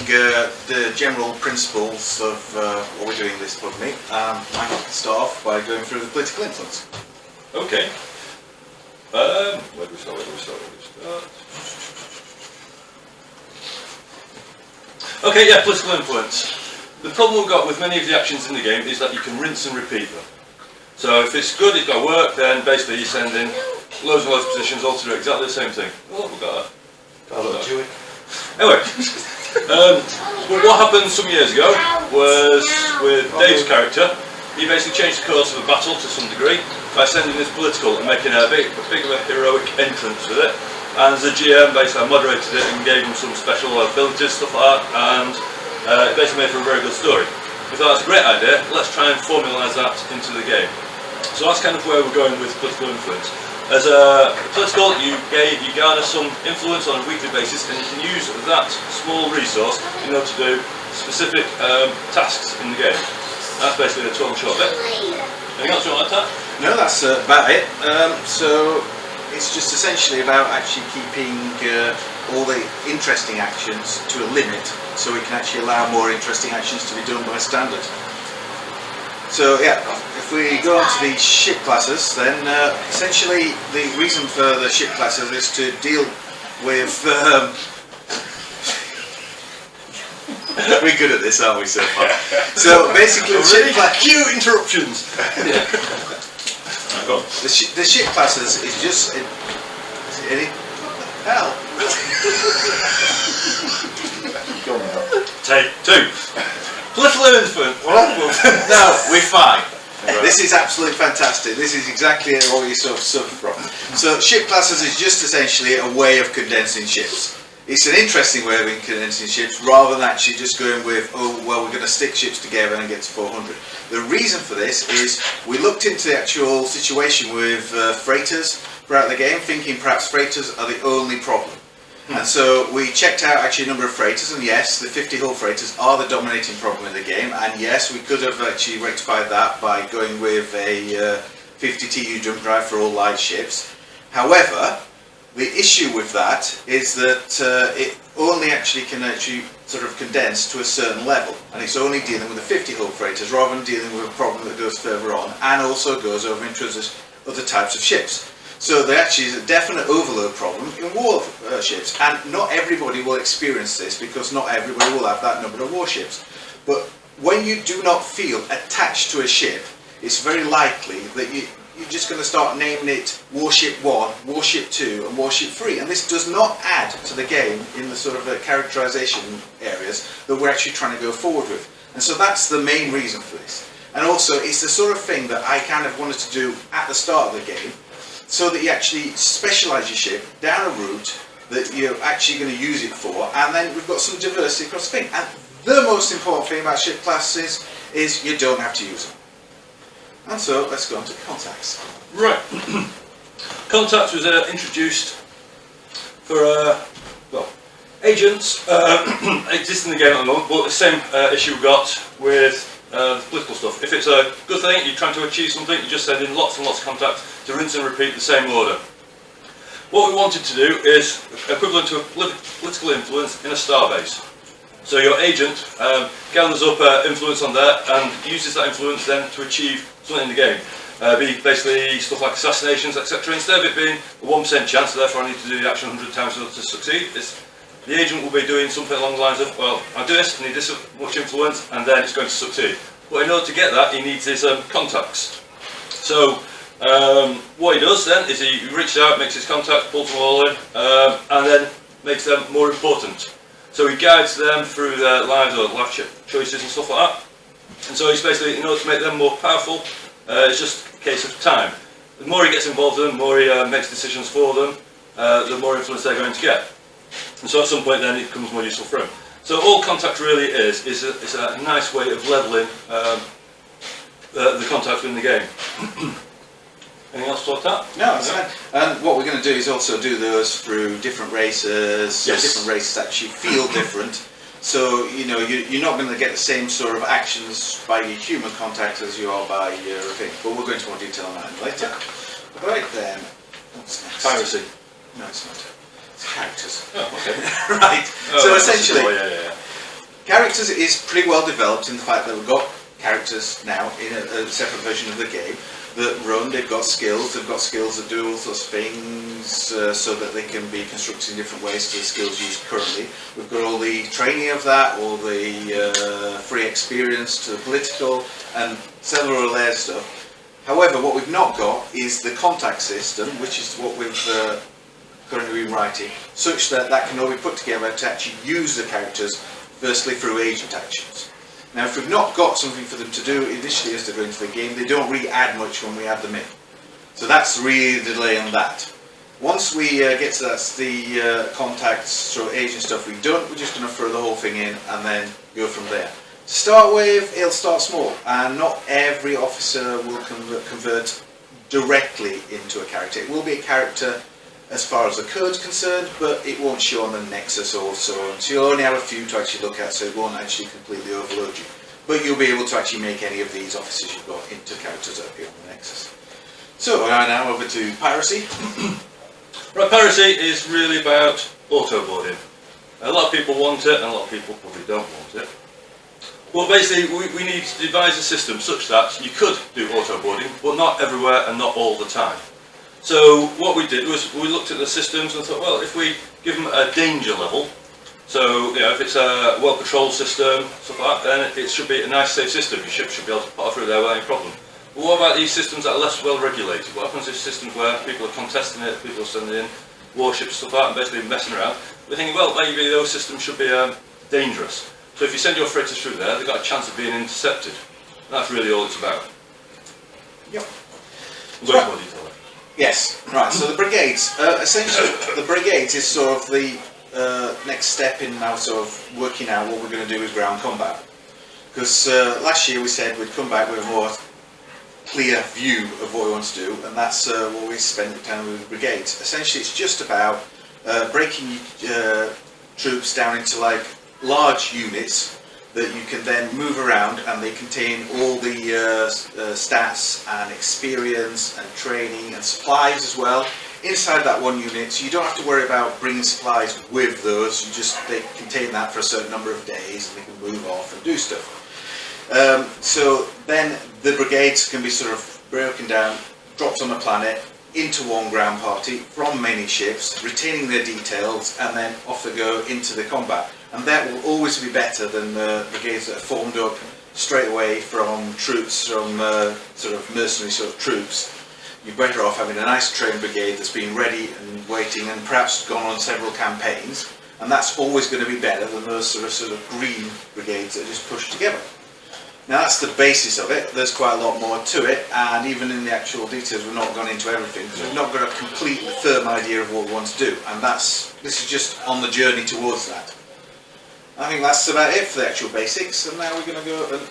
the general principles of what we're doing in this Pubmeet. I can start off by going through the political influence. Okay. Where do we start? Okay, yeah, political influence. The problem we've got with many of the actions in the game is that you can rinse and repeat them. So if it's good, it's got to work, then basically you send in loads and loads of positions all to do exactly the same thing. Oh, we've got that. Anyway, what happened some years ago was with Dave's character, he basically changed the course of the battle to some degree by sending this political and making a big of a heroic entrance with it. And as a GM, basically I moderated it and gave him some special abilities, stuff like that, and it basically made for a very good story. We thought that's a great idea, let's try and formulise that into the game. So that's kind of where we're going with political influence. As a political, you garner some influence on a weekly basis, and you can use that small resource in order to do specific tasks in the game. That's basically the 12 short bit. Anything else you want to add? No, that's about it. So it's just essentially about actually keeping all the interesting actions to a limit, so we can actually allow more interesting actions to be done by standard. So yeah, if we go on to the ship classes, then essentially the reason for the ship classes is to deal with... we're good at this, aren't we, so far? So basically, cue interruptions. The ship classes is just... hell. Go on now. Take two. Political influence. No, we're fine. This is absolutely fantastic. This is exactly what you sort of suffer from. So ship classes is just essentially a way of condensing ships. It's an interesting way of condensing ships rather than actually just going with, oh, well, we're going to stick ships together and get to 400. The reason for this is we looked into the actual situation with freighters throughout the game, thinking perhaps freighters are the only problem. And so we checked out actually a number of freighters, and yes, the 50 hull freighters are the dominating problem in the game, and yes, we could have actually rectified that by going with a 50 TU jump drive for all light ships. However, the issue with that is that it only actually can actually sort of condense to a certain level, and it's only dealing with the 50 hull freighters rather than dealing with a problem that goes further on and also goes over into other types of ships. So there actually is a definite overload problem in warships, and not everybody will experience this because not everybody will have that number of warships. But when you do not feel attached to a ship, it's very likely that you're just going to start naming it Warship 1, Warship 2 and Warship 3, and this does not add to the game in the sort of characterization areas that we're actually trying to go forward with. And so that's the main reason for this. And also it's the sort of thing that I kind of wanted to do at the start of the game, so that you actually specialise your ship down a route that you're actually going to use it for, and then we've got some diversity across the thing. And the most important thing about ship classes is you don't have to use them. And so let's go on to contacts. Right. Contacts was introduced for well, agents exist in the game at the moment, but the same issue we got with the political stuff. If it's a good thing, you're trying to achieve something, you just send in lots and lots of contacts to rinse and repeat the same order. What we wanted to do is equivalent to a political influence in a starbase. So your agent gathers up influence on there and uses that influence then to achieve something in the game. Be basically stuff like assassinations, etc. Instead of it being a 1% chance, therefore I need to do the action 100 times in order to succeed, the agent will be doing something along the lines of, well, I do this, I need this much influence, and then it's going to succeed. But in order to get that, he needs his contacts. So what he does then is he reaches out, makes his contacts, pulls them all in, and then makes them more important. So he guides them through their lives or life choices and stuff like that. And so he's basically, in order to make them more powerful, it's just a case of time. The more he gets involved in them, the more he makes decisions for them, the more influence they're going to get. And so at some point then it becomes more useful for him. So all contact really is a nice way of levelling the contacts within the game. Anything else to talk about? No, that's fine. And what we're going to do is also do those through different races. Yes. Different races actually feel different. So, you know, you're not going to get the same sort of actions by your human contacts as you are by your thing. But we'll go into more detail on that later. Right then, what's next? Piracy. No, it's not. It's characters. Oh, okay. Right. Oh, so essentially, characters is pretty well developed in the fact that we've got characters now in a separate version of the game that run. They've got skills that do all sorts of things so that they can be constructed in different ways to the skills used currently. We've got all the training of that, all the free experience to the political and several layers stuff. However, what we've not got is the contact system, which is what we've currently been writing, such that that can all be put together to actually use the characters firstly through agent actions. Now, if we've not got something for them to do initially as they go into the game, they don't really add much when we add them in. So that's really the delay on that. Once we get to the contacts, through agent stuff we've done, we're just going to throw the whole thing in and then go from there. To start with, it'll start small, and not every officer will convert directly into a character. It will be a character as far as the code's concerned, but it won't show on the Nexus or so on. So you'll only have a few to actually look at, so it won't actually completely overload you. But you'll be able to actually make any of these officers you've got into characters that appear on the Nexus. So now over to piracy. Right, piracy is really about auto-boarding. A lot of people want it, and a lot of people probably don't want it. Well, basically, we need to devise a system such that you could do auto-boarding, but not everywhere and not all the time. So what we did was we looked at the systems and thought, well, if we give them a danger level, so if it's a well-patrolled system, stuff like that, then it should be a nice, safe system. Your ship should be able to potter through there without any problem. But what about these systems that are less well-regulated? What happens if systems where people are contesting it, people are sending in warships, stuff like that, and basically messing around? We're thinking, well, maybe those systems should be dangerous. So if you send your freighters through there, they've got a chance of being intercepted. And that's really all it's about. Yep. We'll go into more detail there. Yes, right, so the brigades, essentially the brigades is sort of the next step in now sort of working out what we're going to do with ground combat. Because last year we said we'd come back with a more clear view of what we want to do, and that's what we spent the time with brigades. Essentially it's just about breaking troops down into like large units that you can then move around, and they contain all the stats and experience and training and supplies as well inside that one unit, so you don't have to worry about bringing supplies with those. They contain that for a certain number of days and they can move off and do stuff. So then the brigades can be sort of broken down, dropped on a planet into one ground party from many ships, retaining their details, and then off they go into the combat. And that will always be better than the brigades that are formed up straight away from troops, from sort of mercenary sort of troops. You're better off having a nice trained brigade that's been ready and waiting and perhaps gone on several campaigns, and that's always going to be better than those sort of green brigades that are just pushed together. Now that's the basis of it. There's quite a lot more to it, and even in the actual details we've not gone into everything because we've not got a complete firm idea of what we want to do, and this is just on the journey towards that. I think that's about it for the actual basics, and now we're going to go and